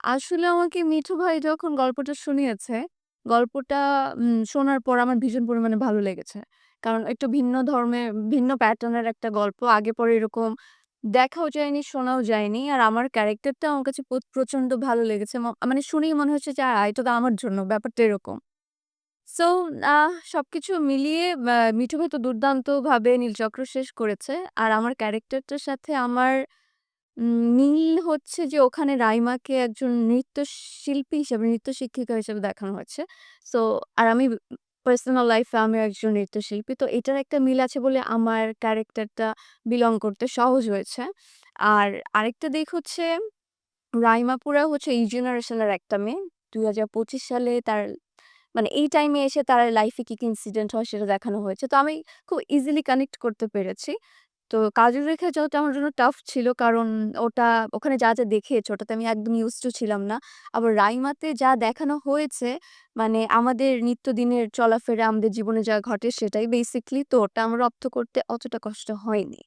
আসলে আমাকে মিঠু ভাই যখন গল্পটা শুনিয়েছে, গল্পটা শোনার পর আমার ভীষণ পরিমাণে ভালো লেগেছে। কারণ একটু ভিন্ন ধর্মে ভিন্ন প্যাটার্ন এর একটা গল্প। আগে পরে এরকম দেখাও যায়নি, শোনাও যায়নি। আর আমার ক্যারেক্টারটা আমার কাছে প্রচন্ড ভালো লেগেছে। মানে শুনেই মনে হচ্ছে যে এটা তো আমার জন্য, ব্যাপারটা এরকম। সো সবকিছু মিলিয়ে মিঠু ভাই তো দুর্দান্তভাবে নীলচক্র শেষ করেছে। আর আমার ক্যারেক্টারটার সাথে আমার মিল হচ্ছে যে ওখানে রাইমাকে একজন নৃত্যশিল্পী হিসেবে, নৃত্য শিক্ষিকা হিসেবে দেখানো হয়েছে। সো আর আমি পার্সোনাল লাইফ এ আমিও একজন নৃত্যশিল্পী। তো এটার একটা মিল আছে বলে আমার ক্যারেক্টারটা বিলং করতে সহজ হয়েছে। আর আরেকটা দিক হচ্ছে রাইমা পুরা হচ্ছে এই জেনারেশনের একটা মেয়ে। ২০২৫ সালে তার মানে এই টাইমে এসে তার লাইফে কি ইনসিডেন্ট হয় সেটা দেখানো হয়েছে। তো আমি খুব ইজিলি কানেক্ট করতে পেরেছি। তো কাজল রেখা যাওয়াটা আমার জন্য টাফ ছিল। কারণ ওটা ওখানে যা দেখিয়েছে ওটাতে আমি একদম ইউজড টু ছিলাম না। আবার রাইমাতে যা দেখানো হয়েছে মানে আমাদের নিত্যদিনের চলাফেরা, আমাদের জীবনে যা ঘটে সেটাই বেসিক্যালি। তো ওটা আমার রপ্ত করতে অতটা কষ্ট হয়নি।